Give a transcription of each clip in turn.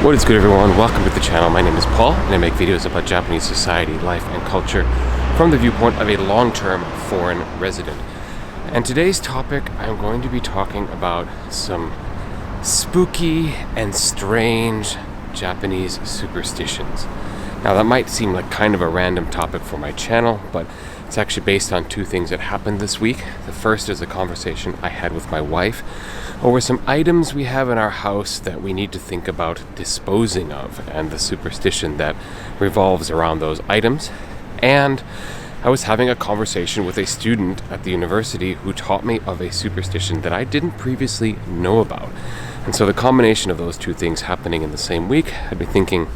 What is good, everyone? Welcome to the channel. My name is Paul and I make videos about Japanese society, life, and culture from the viewpoint of a long-term foreign resident. And today's topic, I'm going to be talking about some spooky and strange Japanese superstitions. Now that might seem like kind of a random topic for my channel, but it's actually based on two things that happened this week. The first is a conversation I had with my wife over some items we have in our house that we need to think about disposing of and the superstition that revolves around those items. And I was having a conversation with a student at the university who taught me of a superstition that I didn't previously know about. And so the combination of those two things happening in the same week had me thinking,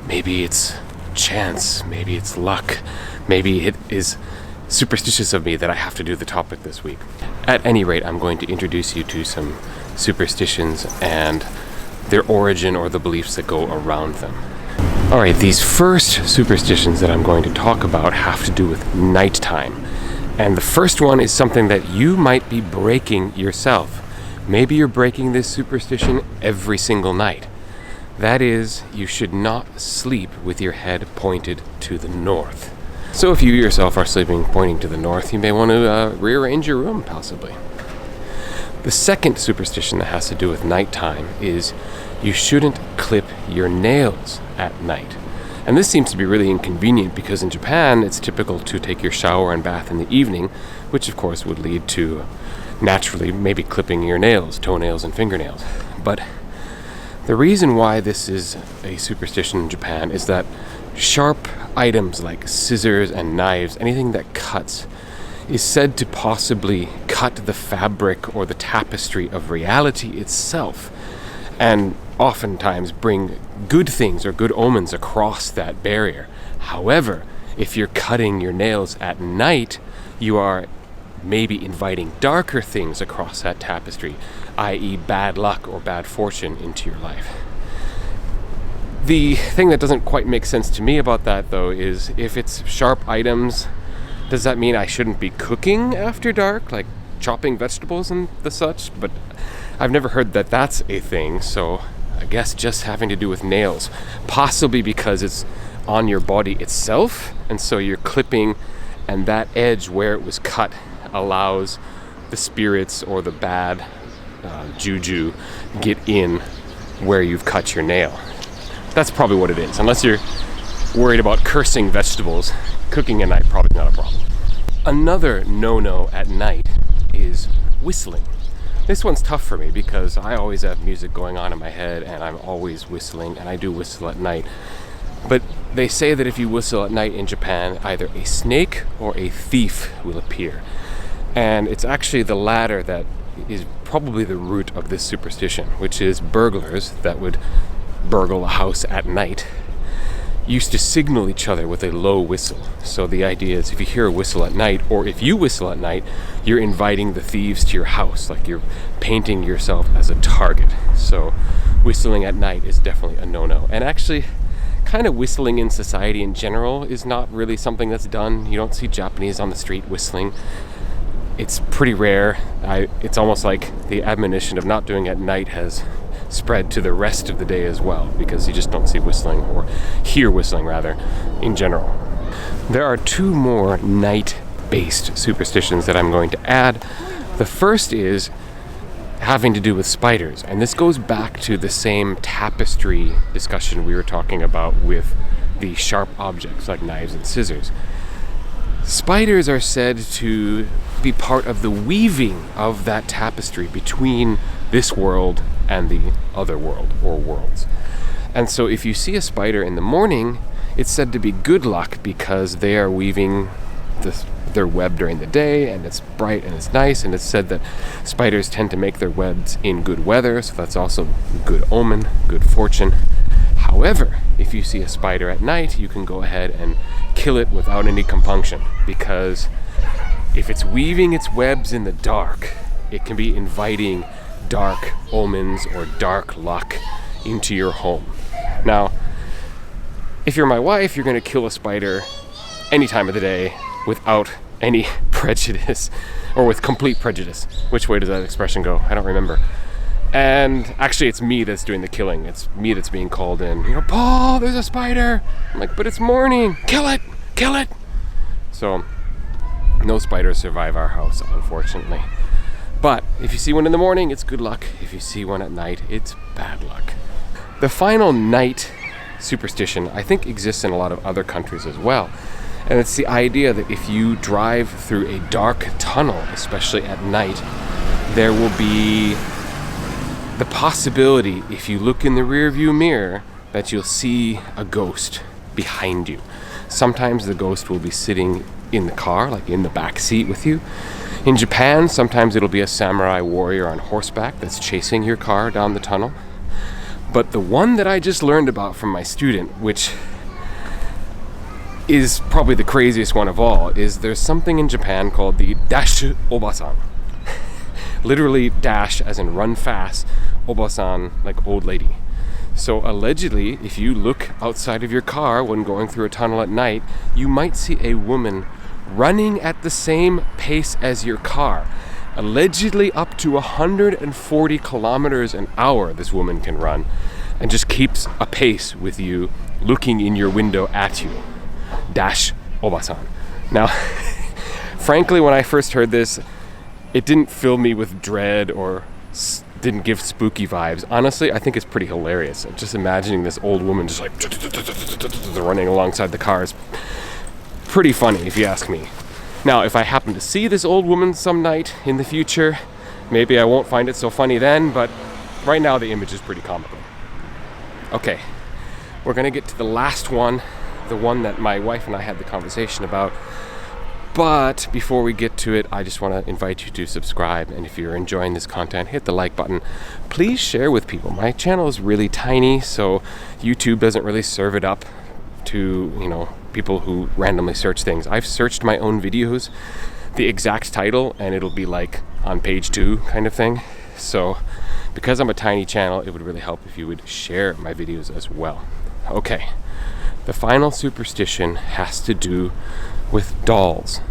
maybe it's chance, maybe it's luck, maybe it is superstitious of me that I have to do the topic this week. At any rate, I'm going to introduce you to some superstitions and their origin or the beliefs that go around them. Alright, these first superstitions that I'm going to talk about have to do with nighttime. And the first one is something that you might be breaking yourself. Maybe you're breaking this superstition every single night. That is, you should not sleep with your head pointed to the north. So if you yourself are sleeping pointing to the north, you may want to rearrange your room, possibly. The second superstition that has to do with nighttime is you shouldn't clip your nails at night. And this seems to be really inconvenient because in Japan, it's typical to take your shower and bath in the evening, which of course would lead to naturally maybe clipping your nails, toenails and fingernails. But the reason why this is a superstition in Japan is that sharp items like scissors and knives, anything that cuts, is said to possibly cut the fabric or the tapestry of reality itself, and oftentimes bring good things or good omens across that barrier. However, if you're cutting your nails at night, you are maybe inviting darker things across that tapestry, i.e. bad luck or bad fortune into your life. The thing that doesn't quite make sense to me about that, though, is if it's sharp items, does that mean I shouldn't be cooking after dark, like chopping vegetables and the such? But I've never heard that that's a thing, so I guess just having to do with nails, possibly because it's on your body itself, and so you're clipping, and that edge where it was cut allows the spirits or the bad juju get in where you've cut your nail. That's probably what it is. Unless you're worried about cursing vegetables, cooking at night probably not a problem. Another no-no at night is whistling. This one's tough for me because I always have music going on in my head and I'm always whistling, and I do whistle at night. But they say that if you whistle at night in Japan, either a snake or a thief will appear. And it's actually the latter that is probably the root of this superstition, which is burglars that would burgle a house at night used to signal each other with a low whistle. So the idea is if you hear a whistle at night, or if you whistle at night, you're inviting the thieves to your house, like you're painting yourself as a target. So whistling at night is definitely a no-no. And actually, kind of whistling in society in general is not really something that's done. You don't see Japanese on the street whistling. It's pretty rare. It's almost like the admonition of not doing it at night has spread to the rest of the day as well, because you just don't see whistling, or hear whistling rather, in general. There are two more night-based superstitions that I'm going to add. The first is having to do with spiders, and this goes back to the same tapestry discussion we were talking about with the sharp objects like knives and scissors. Spiders are said to be part of the weaving of that tapestry between this world and the other world or worlds. And so if you see a spider in the morning, it's said to be good luck because they are weaving their web during the day, and it's bright and it's nice, and it's said that spiders tend to make their webs in good weather, so that's also good omen, good fortune. However, if you see a spider at night, you can go ahead and kill it without any compunction, because if it's weaving its webs in the dark, it can be inviting dark omens or dark luck into your home. Now, if you're my wife, you're going to kill a spider any time of the day without any prejudice, or with complete prejudice. Which way does that expression go? I don't remember. And actually, it's me that's doing the killing. It's me that's being called in. You know, Paul, there's a spider. I'm like, but it's morning. Kill it, kill it. So no spiders survive our house, unfortunately. But if you see one in the morning, it's good luck. If you see one at night, it's bad luck. The final night superstition, I think, exists in a lot of other countries as well. And it's the idea that if you drive through a dark tunnel, especially at night, there will be the possibility, if you look in the rearview mirror, that you'll see a ghost behind you. Sometimes the ghost will be sitting in the car, like in the back seat with you. In Japan, sometimes it'll be a samurai warrior on horseback that's chasing your car down the tunnel. But the one that I just learned about from my student, which is probably the craziest one of all, is there's something in Japan called the dash obasan. Literally dash as in run fast, obasan like old lady. So allegedly, if you look outside of your car when going through a tunnel at night, you might see a woman running at the same pace as your car. Allegedly up to 140 kilometers an hour this woman can run, and just keeps a pace with you looking in your window at you. Dash obasan. Now, frankly, when I first heard this, it didn't fill me with dread or didn't give spooky vibes. Honestly, I think it's pretty hilarious. Just imagining this old woman just like running alongside the cars. Pretty funny, if you ask me. Now, if I happen to see this old woman some night in the future, maybe I won't find it so funny then, but right now the image is pretty comical. Okay, we're gonna get to the last one, the one that my wife and I had the conversation about. But before we get to it, I just want to invite you to subscribe. And if you're enjoying this content, hit the like button. Please share with people. My channel is really tiny, so YouTube doesn't really serve it up to, people who randomly search things. I've searched my own videos, the exact title, and it'll be like on page 2 kind of thing. So because I'm a tiny channel, it would really help if you would share my videos as well. Okay, the final superstition has to do with dolls,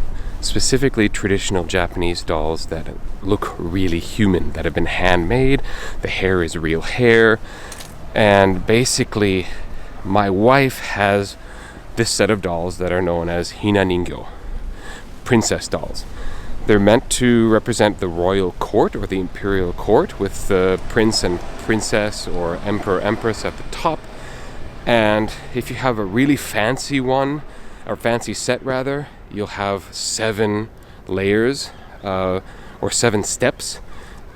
specifically traditional Japanese dolls that look really human, that have been handmade. The hair is real hair, and basically my wife has this set of dolls that are known as hina ningyo, princess dolls. They're meant to represent the royal court or the imperial court, with the prince and princess or emperor empress at the top. And if you have a really fancy one, or fancy set rather, you'll have 7 layers or 7 steps,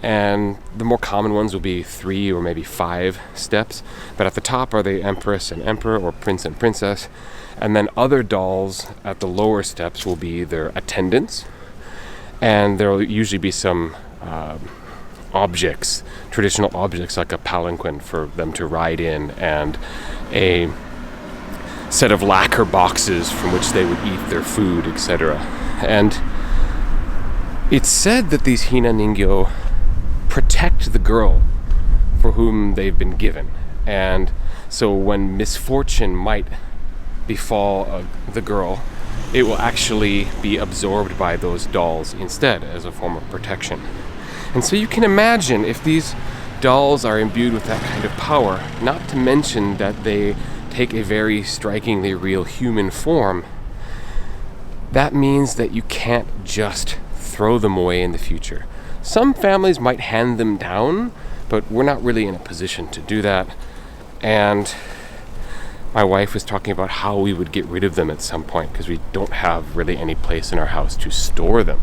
and the more common ones will be 3 or maybe 5 steps. But at the top are the empress and emperor, or prince and princess, and then other dolls at the lower steps will be their attendants, and there will usually be some objects, traditional objects like a palanquin for them to ride in, and a set of lacquer boxes from which they would eat their food, etc. And it's said that these hina ningyo protect the girl for whom they've been given. And so when misfortune might befall the girl, it will actually be absorbed by those dolls instead as a form of protection. And so you can imagine if these dolls are imbued with that kind of power, not to mention that they take a very strikingly real human form, that means that you can't just throw them away in the future. Some families might hand them down, but we're not really in a position to do that. And my wife was talking about how we would get rid of them at some point, because we don't have really any place in our house to store them.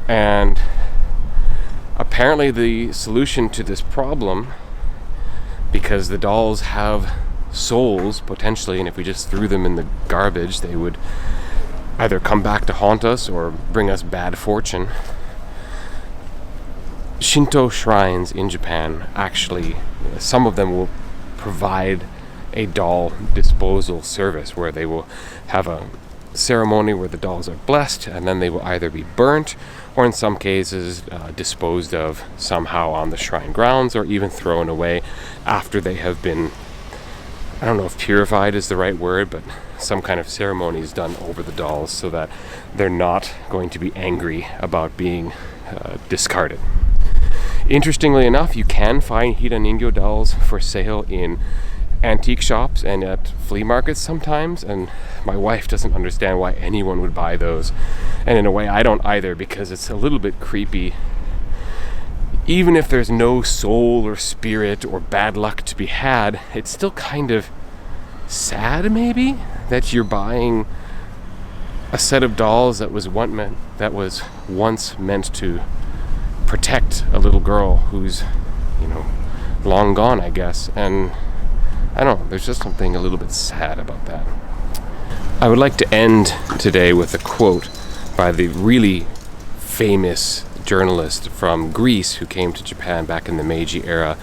And apparently the solution to this problem, because the dolls have souls potentially, and if we just threw them in the garbage, they would either come back to haunt us or bring us bad fortune. Shinto shrines in Japan, actually, some of them will provide a doll disposal service where they will have a ceremony where the dolls are blessed, and then they will either be burnt or in some cases disposed of somehow on the shrine grounds, or even thrown away after they have been, I don't know if purified is the right word, but some kind of ceremony is done over the dolls so that they're not going to be angry about being discarded. Interestingly enough, you can find Hira Ningyo dolls for sale in antique shops and at flea markets sometimes, and my wife doesn't understand why anyone would buy those, and in a way I don't either, because it's a little bit creepy. Even if there's no soul or spirit or bad luck to be had, it's still kind of sad maybe that you're buying a set of dolls that was once meant to protect a little girl who's, long gone, I guess. And I don't know, there's just something a little bit sad about that. I would like to end today with a quote by the really famous journalist from Greece who came to Japan back in the Meiji era.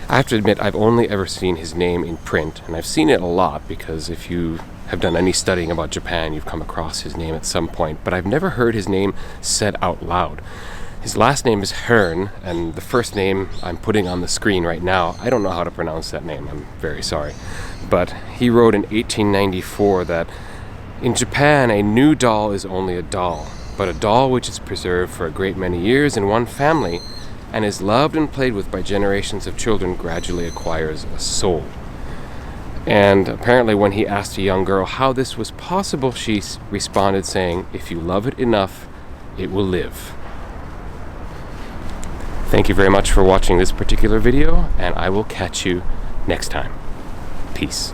I have to admit, I've only ever seen his name in print, and I've seen it a lot because if you have done any studying about Japan, you've come across his name at some point, but I've never heard his name said out loud. His last name is Hearn, and the first name I'm putting on the screen right now, I don't know how to pronounce that name, I'm very sorry. But he wrote in 1894 that in Japan, a new doll is only a doll, but a doll which is preserved for a great many years in one family and is loved and played with by generations of children gradually acquires a soul. And apparently when he asked a young girl how this was possible, she responded saying, "If you love it enough, it will live." Thank you very much for watching this particular video, and I will catch you next time. Peace.